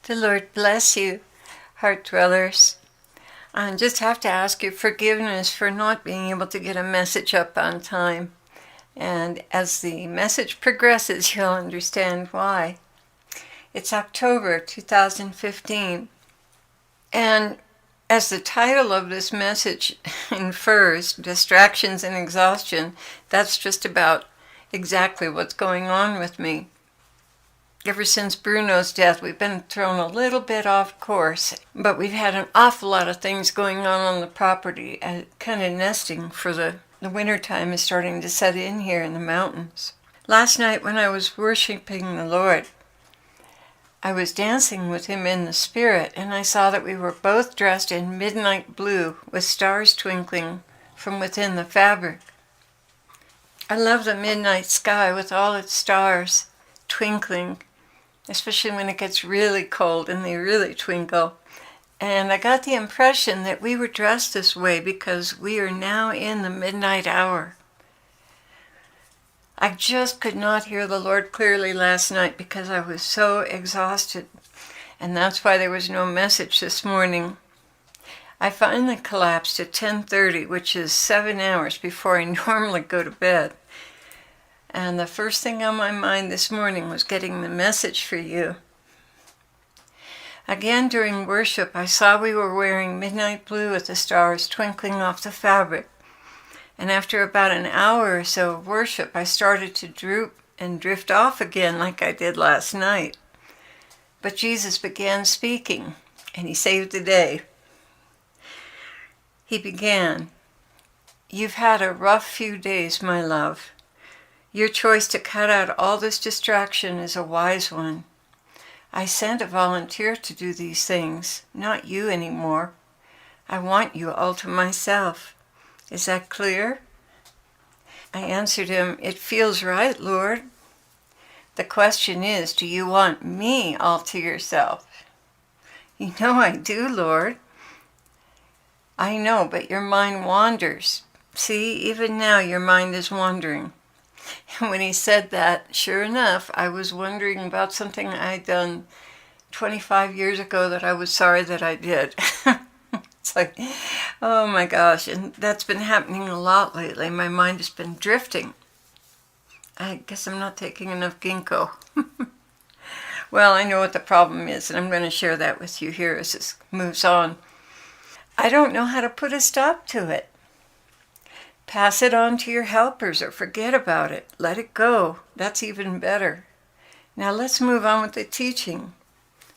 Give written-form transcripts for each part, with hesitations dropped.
The Lord bless you, heart dwellers. I just have to ask your forgiveness for not being able to get a message up on time. And as the message progresses, you'll understand why. It's October 2015. And as the title of this message infers, distractions and exhaustion, that's just about exactly what's going on with me. Ever since Bruno's death, we've been thrown a little bit off course, but we've had an awful lot of things going on the property. Kind of nesting for the winter time is starting to set in here in the mountains. Last night when I was worshiping the Lord, I was dancing with him in the spirit, and I saw that we were both dressed in midnight blue with stars twinkling from within the fabric. I love the midnight sky with all its stars twinkling, especially when it gets really cold and they really twinkle. And I got the impression that we were dressed this way because we are now in the midnight hour. I just could not hear the Lord clearly last night because I was so exhausted. And that's why there was no message this morning. I finally collapsed at 10:30, which is 7 hours before I normally go to bed. And the first thing on my mind this morning was getting the message for you. Again, during worship, I saw we were wearing midnight blue with the stars twinkling off the fabric. And after about an hour or so of worship, I started to droop and drift off again like I did last night. But Jesus began speaking, and he saved the day. He began, "You've had a rough few days, my love. Your choice to cut out all this distraction is a wise one. I sent a volunteer to do these things, not you anymore. I want you all to myself. Is that clear?" I answered him, "It feels right, Lord. The question is, do you want me all to yourself?" "You know I do, Lord." "I know, but your mind wanders. See, even now your mind is wandering." And when he said that, sure enough, I was wondering about something I'd done 25 years ago that I was sorry that I did. It's like, oh my gosh, and that's been happening a lot lately. My mind has been drifting. I guess I'm not taking enough ginkgo. Well, I know what the problem is, and I'm going to share that with you here as this moves on. I don't know how to put a stop to it. Pass it on to your helpers or forget about it. Let it go. That's even better. Now let's move on with the teaching.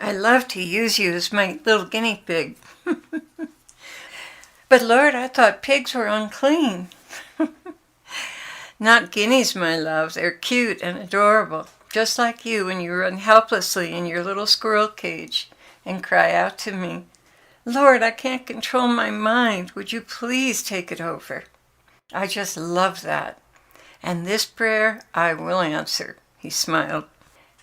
I love to use you as my little guinea pig. But Lord, I thought pigs were unclean. Not guineas, my love. They're cute and adorable, just like you when you run helplessly in your little squirrel cage and cry out to me, "Lord, I can't control my mind. Would you please take it over?" I just love that. And this prayer I will answer. He smiled.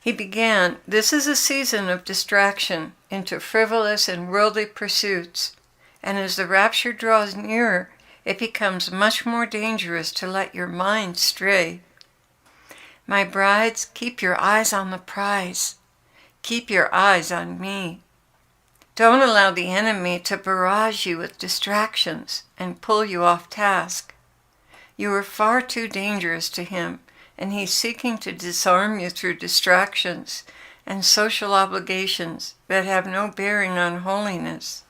He began, "This is a season of distraction into frivolous and worldly pursuits. And as the rapture draws nearer, it becomes much more dangerous to let your mind stray. My brides, keep your eyes on the prize. Keep your eyes on me. Don't allow the enemy to barrage you with distractions and pull you off task. You are far too dangerous to him, and he's seeking to disarm you through distractions and social obligations that have no bearing on holiness.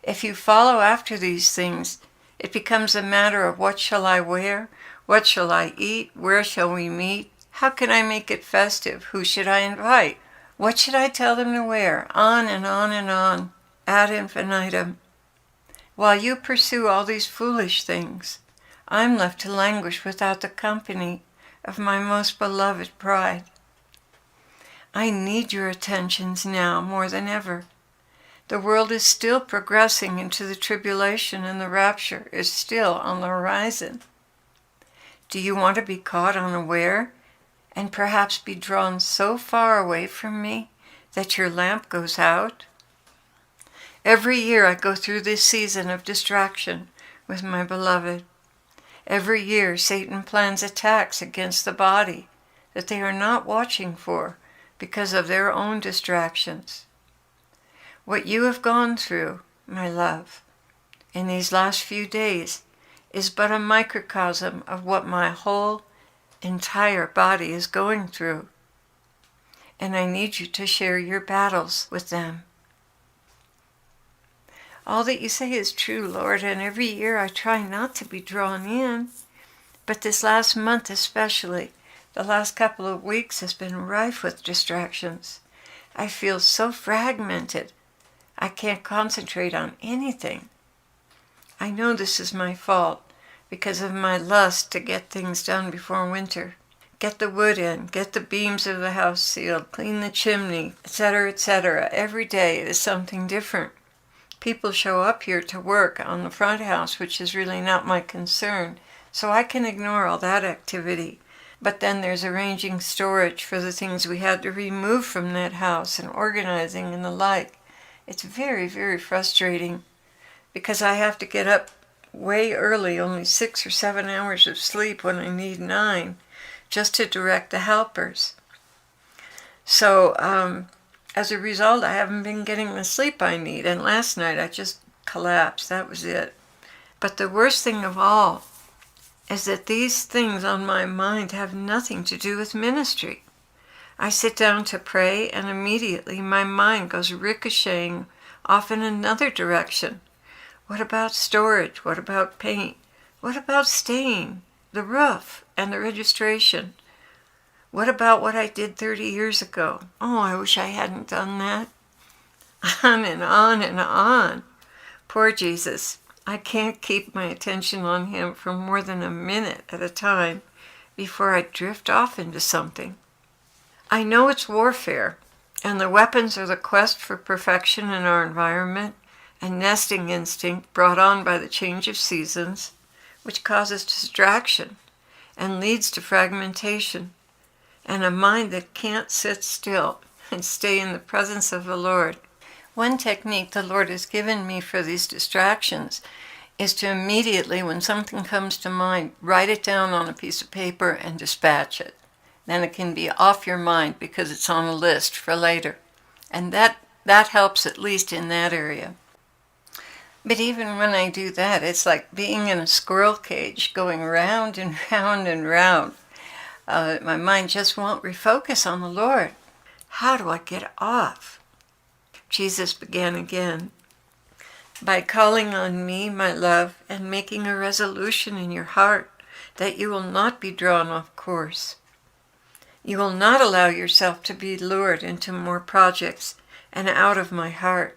If you follow after these things, it becomes a matter of what shall I wear, what shall I eat, where shall we meet, how can I make it festive, who should I invite, what should I tell them to wear, on and on and on, ad infinitum. While you pursue all these foolish things, I'm left to languish without the company of my most beloved bride. I need your attentions now more than ever. The world is still progressing into the tribulation, and the rapture is still on the horizon. Do you want to be caught unaware and perhaps be drawn so far away from me that your lamp goes out? Every year I go through this season of distraction with my beloved. Every year Satan plans attacks against the body that they are not watching for because of their own distractions. What you have gone through, my love, in these last few days is but a microcosm of what my whole entire body is going through. And I need you to share your battles with them. All that you say is true, Lord, and every year I try not to be drawn in. But this last month especially, the last couple of weeks has been rife with distractions. I feel so fragmented. I can't concentrate on anything. I know this is my fault because of my lust to get things done before winter. Get the wood in, get the beams of the house sealed, clean the chimney, etc., etc. Every day is something different. People show up here to work on the front house, which is really not my concern, so I can ignore all that activity. But then there's arranging storage for the things we had to remove from that house and organizing and the like. It's very, very frustrating because I have to get up way early, only 6 or 7 hours of sleep when I need 9, just to direct the helpers. So as a result, I haven't been getting the sleep I need, and last night I just collapsed. That was it. But the worst thing of all is that these things on my mind have nothing to do with ministry. I sit down to pray, and immediately my mind goes ricocheting off in another direction. What about storage? What about paint? What about stain, the roof, and the registration? What about what I did 30 years ago? Oh, I wish I hadn't done that. On and on and on. Poor Jesus. I can't keep my attention on him for more than a minute at a time before I drift off into something. I know it's warfare, and the weapons are the quest for perfection in our environment and nesting instinct brought on by the change of seasons, which causes distraction and leads to fragmentation, and a mind that can't sit still and stay in the presence of the Lord. One technique the Lord has given me for these distractions is to immediately, when something comes to mind, write it down on a piece of paper and dispatch it. Then it can be off your mind because it's on a list for later. And that helps at least in that area. But even when I do that, it's like being in a squirrel cage going round and round and round. My mind just won't refocus on the Lord. How do I get off? Jesus began again. By calling on me, my love, and making a resolution in your heart that you will not be drawn off course. You will not allow yourself to be lured into more projects and out of my heart.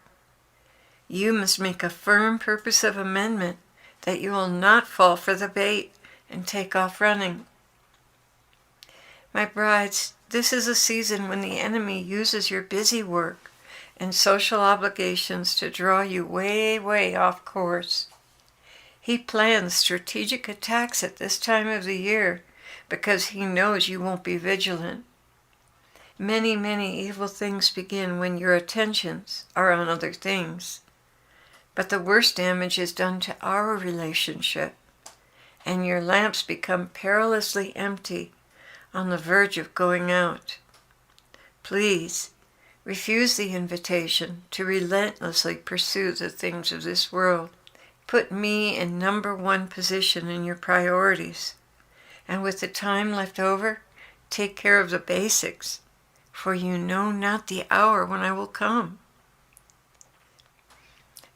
You must make a firm purpose of amendment that you will not fall for the bait and take off running. My brides, this is a season when the enemy uses your busy work and social obligations to draw you way, way off course. He plans strategic attacks at this time of the year because he knows you won't be vigilant. Many, many evil things begin when your attentions are on other things. But the worst damage is done to our relationship, and your lamps become perilously empty on the verge of going out. Please, refuse the invitation to relentlessly pursue the things of this world. Put me in number 1 position in your priorities, and with the time left over, take care of the basics, for you know not the hour when I will come.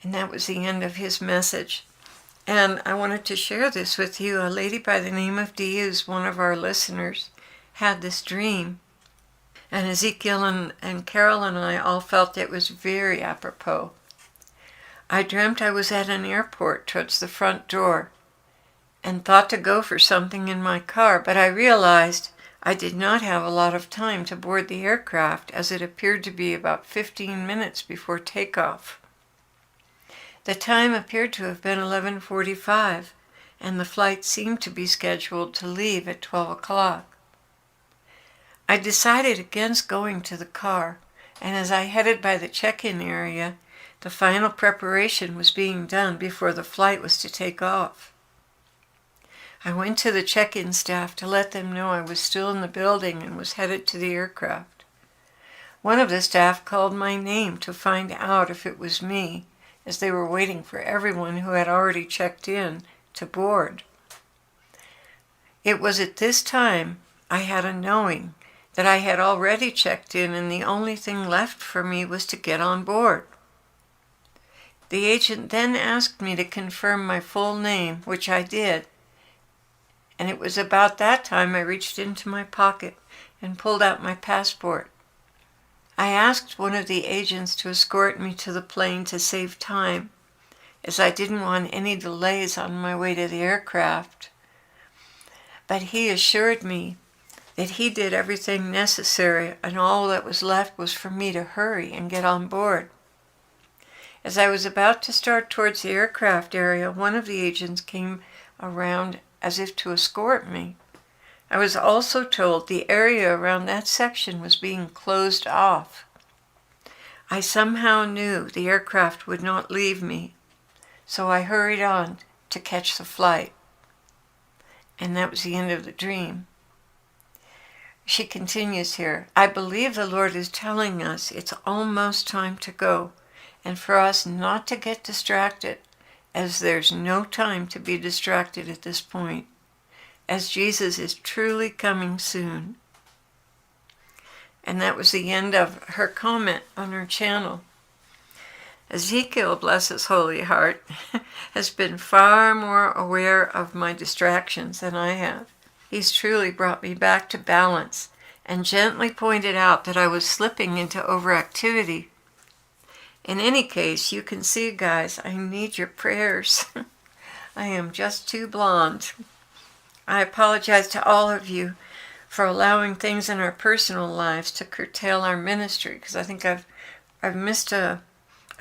And that was the end of his message. And I wanted to share this with you. A lady by the name of Dee, who's one of our listeners, had this dream. And Ezekiel and Carol and I all felt it was very apropos. I dreamt I was at an airport towards the front door and thought to go for something in my car, but I realized I did not have a lot of time to board the aircraft, as it appeared to be about 15 minutes before takeoff. The time appeared to have been 11:45, and the flight seemed to be scheduled to leave at 12 o'clock. I decided against going to the car, and as I headed by the check-in area, the final preparation was being done before the flight was to take off. I went to the check-in staff to let them know I was still in the building and was headed to the aircraft. One of the staff called my name to find out if it was me, as they were waiting for everyone who had already checked in to board. It was at this time I had a knowing that I had already checked in and the only thing left for me was to get on board. The agent then asked me to confirm my full name, which I did, and it was about that time I reached into my pocket and pulled out my passport. I asked one of the agents to escort me to the plane to save time, as I didn't want any delays on my way to the aircraft. But he assured me that he did everything necessary and all that was left was for me to hurry and get on board. As I was about to start towards the aircraft area, one of the agents came around as if to escort me. I was also told the area around that section was being closed off. I somehow knew the aircraft would not leave me, so I hurried on to catch the flight. And that was the end of the dream. She continues here, I believe the Lord is telling us it's almost time to go, and for us not to get distracted, as there's no time to be distracted at this point, as Jesus is truly coming soon. And that was the end of her comment on her channel. Ezekiel, bless his holy heart, has been far more aware of my distractions than I have. He's truly brought me back to balance and gently pointed out that I was slipping into overactivity. In any case, you can see, guys, I need your prayers. I am just too blonde. I apologize to all of you for allowing things in our personal lives to curtail our ministry, because I think I've missed a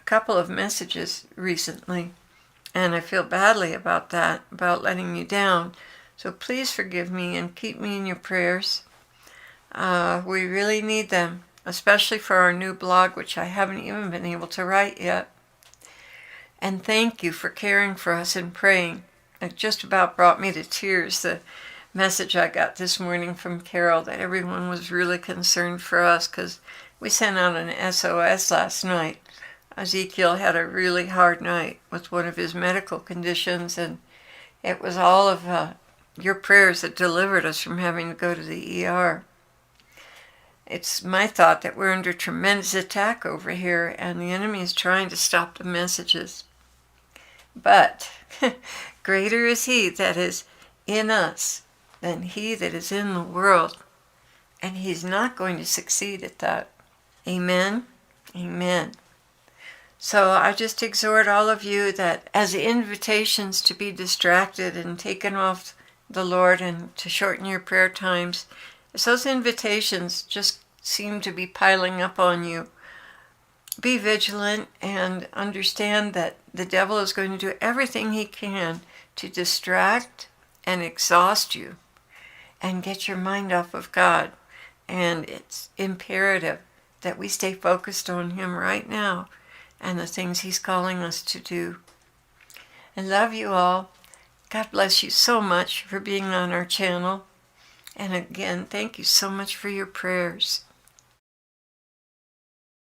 couple of messages recently, and I feel badly about that, about letting you down. So please forgive me and keep me in your prayers. We really need them, especially for our new blog, which I haven't even been able to write yet. And thank you for caring for us and praying. It just about brought me to tears, the message I got this morning from Carol that everyone was really concerned for us, because we sent out an SOS last night. Ezekiel had a really hard night with one of his medical conditions, and it was all of your prayers that delivered us from having to go to the ER. It's my thought that we're under tremendous attack over here, and the enemy is trying to stop the messages. But greater is he that is in us than he that is in the world, and he's not going to succeed at that. Amen? Amen. So I just exhort all of you that as invitations to be distracted and taken off the Lord and to shorten your prayer times, as those invitations just seem to be piling up on you, be vigilant and understand that the devil is going to do everything he can to distract and exhaust you and get your mind off of God. And it's imperative that we stay focused on him right now and the things he's calling us to do. I love you all. God bless you so much for being on our channel. And again, thank you so much for your prayers.